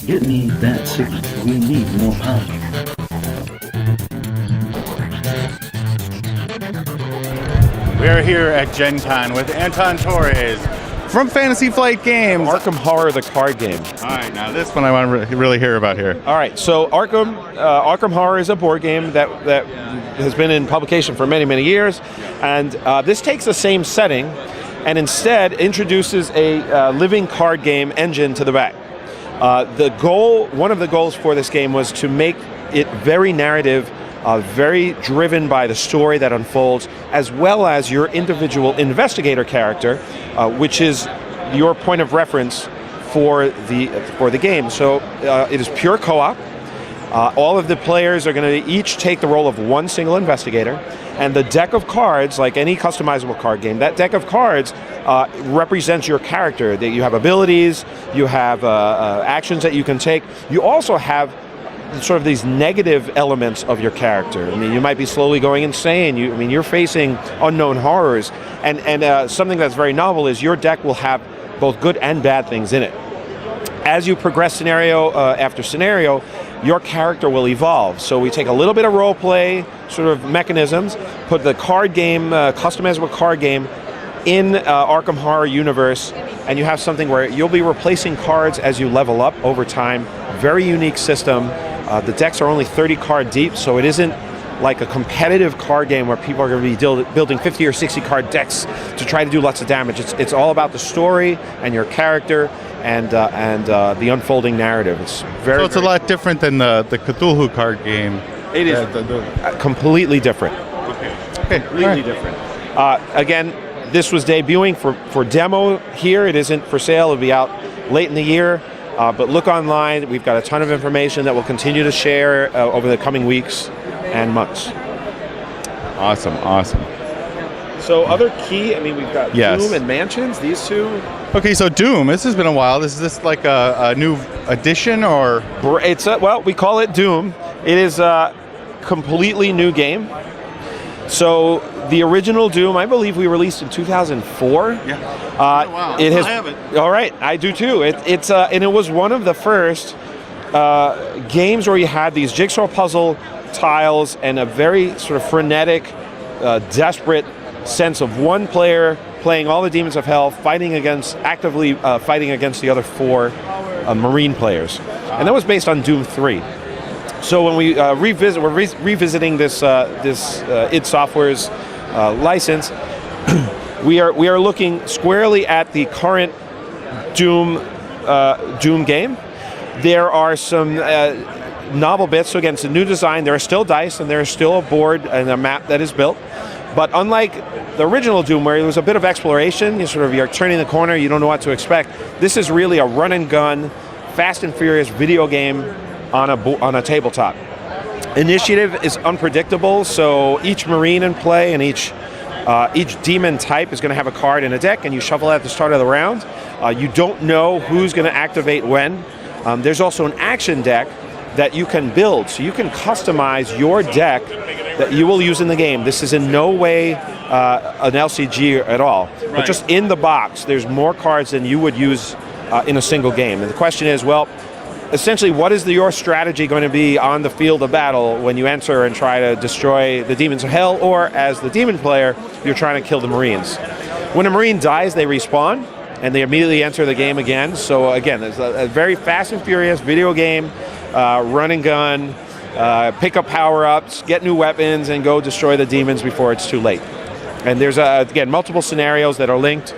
Get me that signal. We need more power. We are here at Gen Con with Anton Torres from Fantasy Flight Games. Arkham Horror, the card game. All right, now this one I want to really hear about here. All right, so Arkham Horror is a board game that has been in publication for many, many years, and this takes the same setting and instead introduces a living card game engine to the back. One of the goals for this game was to make it very narrative, very driven by the story that unfolds, as well as your individual investigator character, which is your point of reference for the game. So it is pure co-op. All of the players are going to each take the role of one single investigator, and the deck of cards, like any customizable card game, that deck of cards represents your character. That you have abilities, you have actions that you can take. You also have sort of these negative elements of your character. I mean, you might be slowly going insane. You're facing unknown horrors, and something that's very novel is your deck will have both good and bad things in it. As you progress scenario after scenario, your character will evolve. So we take a little bit of role play sort of mechanisms, put the card game, customizable card game, in Arkham Horror universe, and you have something where you'll be replacing cards as you level up over time. Very unique system. The decks are only 30 card deep, so it isn't like a competitive card game where people are going to be building 50 or 60 card decks to try to do lots of damage. It's all about the story and your character and the unfolding narrative. It's very. So it's a lot different than the Cthulhu card game. It is completely different. Okay. Completely different. Again, this was debuting for demo here. It isn't for sale. It'll be out late in the year. But look online. We've got a ton of information that we'll continue to share over the coming weeks and months. Awesome. So other key, we've got Yes. Doom and Mansions, these two. Okay, so Doom, this has been a while. Is this like a new addition or? It's we call it Doom. It is a completely new game. So the original Doom, I believe we released in 2004. Yeah. Wow. It has. I have it. All right, I do too. It's and it was one of the first games where you had these jigsaw puzzle tiles and a very sort of frenetic, desperate sense of one player playing all the demons of hell, actively fighting against the other four Marine players, and that was based on Doom 3. So when we we're revisiting this id Software's license. we are looking squarely at the current Doom game. There are some novel bits. So again, it's a new design. There are still dice, and there is still a board and a map that is built. But unlike the original Doom, where there was a bit of exploration, you're turning the corner, you don't know what to expect. This is really a run and gun, Fast and Furious video game on a tabletop. Initiative is unpredictable, so each Marine in play and each demon type is going to have a card in a deck, and you shuffle at the start of the round. You don't know who's going to activate when. There's also an action deck that you can build, so you can customize your deck that you will use in the game. This is in no way an LCG at all, but just in the box, there's more cards than you would use in a single game. And the question is, well, essentially, what is your strategy going to be on the field of battle when you enter and try to destroy the demons of hell, or as the demon player, you're trying to kill the Marines? When a Marine dies, they respawn, and they immediately enter the game again. So again, there's a very Fast and Furious video game, run and gun, pick up power-ups, get new weapons, and go destroy the demons before it's too late. And there's, again, multiple scenarios that are linked,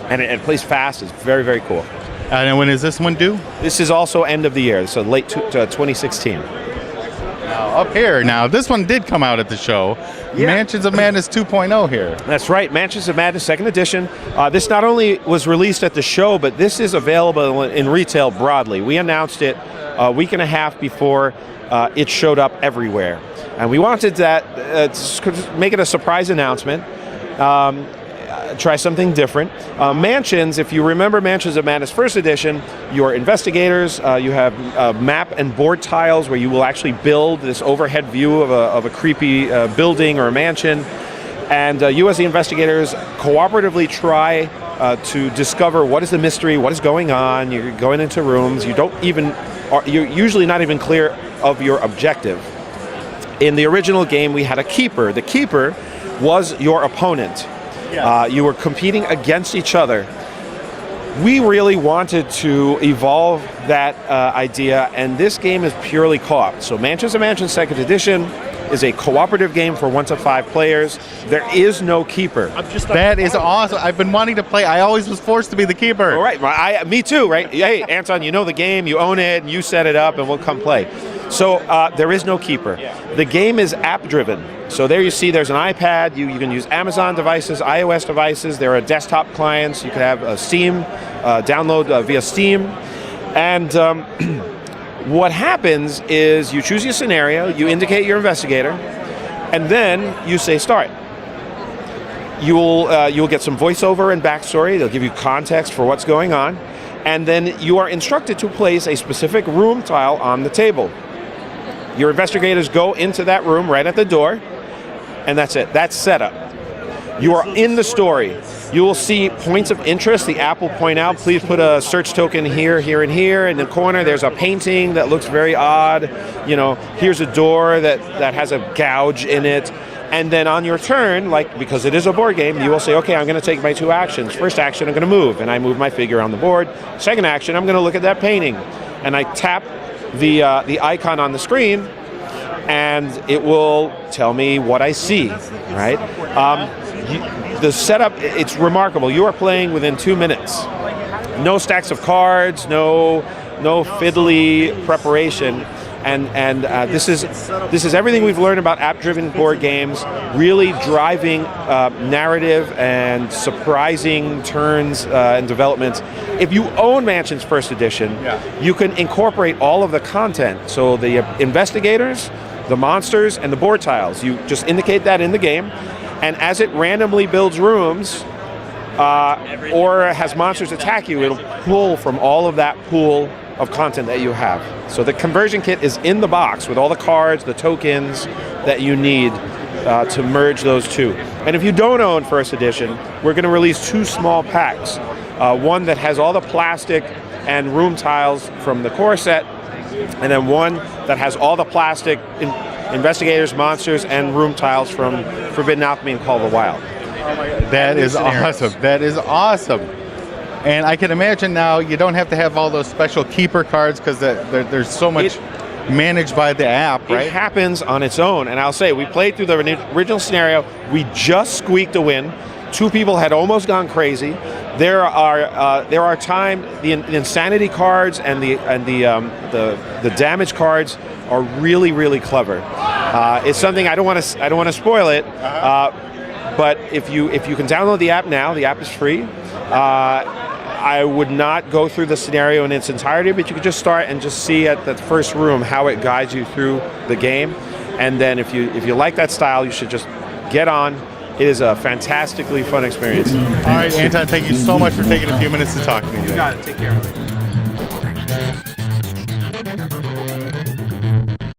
and it plays fast. It's very, very cool. And when is this one due? This is also end of the year, so late 2016. Now, up here, this one did come out at the show. Yeah. Mansions of Madness 2.0 here. That's right, Mansions of Madness 2nd edition. This not only was released at the show, but this is available in retail broadly. We announced it a week and a half before it showed up everywhere. And we wanted that to make it a surprise announcement. Try something different. Mansions, if you remember Mansions of Madness 1st edition, you're investigators, you have map and board tiles where you will actually build this overhead view of a creepy building or a mansion, and you as the investigators cooperatively try to discover what is the mystery, what is going on. You're going into rooms. You're usually not even clear of your objective. In the original game, we had a keeper. The keeper was your opponent. You were competing against each other. We really wanted to evolve that idea, and this game is purely co-op. So Mansions of Mansions 2nd Edition is a cooperative game for 1 to 5 players. There is no keeper. That is awesome. I've been wanting to play. I always was forced to be the keeper. All right, me too, right? Hey, Anton, you know the game, you own it, and you set it up, and we'll come play. So there is no keeper. The game is app-driven. So there you see there's an iPad. You can use Amazon devices, iOS devices. There are desktop clients. You can have a Steam, download via Steam. And what happens is you choose your scenario, you indicate your investigator, and then you say start. You'll get some voiceover and backstory. They'll give you context for what's going on. And then you are instructed to place a specific room tile on the table. Your investigators go into that room right at the door, and that's it. That's setup. You are in the story. You will see points of interest. The app will point out, please put a search token here, here, and here. In the corner, there's a painting that looks very odd. You know, here's a door that has a gouge in it. And then on your turn, because it is a board game, you will say, okay, I'm going to take my 2 actions. First action, I'm going to move, and I move my figure on the board. Second action, I'm going to look at that painting. And I tap the icon on the screen, and it will tell me what I see, right? The setup, it's remarkable. You are playing within 2 minutes. No stacks of cards, no fiddly preparation. And this is everything we've learned about app-driven board games, really driving narrative and surprising turns and developments. If you own Mansions First Edition, you can incorporate all of the content. So the investigators, the monsters, and the board tiles. You just indicate that in the game, and as it randomly builds rooms or has monsters attack you, it'll pull from all of that pool of content that you have. So the conversion kit is in the box with all the cards, the tokens that you need to merge those two. And if you don't own First Edition, we're going to release 2 small packs. One that has all the plastic and room tiles from the core set, and then one that has all the plastic investigators, monsters, and room tiles from Forbidden Alchemy and Call of the Wild. That is awesome. That is awesome. And I can imagine now you don't have to have all those special keeper cards because there's so much managed by the app, right? It happens on its own. And I'll say, we played through the original scenario. We just squeaked a win. 2 people had almost gone crazy. There are times the insanity cards and the damage cards are really, really clever. It's something I don't want to spoil it. But if you can download the app now, the app is free. I would not go through the scenario in its entirety, but you could just start and just see at the first room how it guides you through the game. And then if you like that style, you should just get on. It is a fantastically fun experience. All right, Anton, thank you so much for taking a few minutes to talk to me today. You got it. Take care.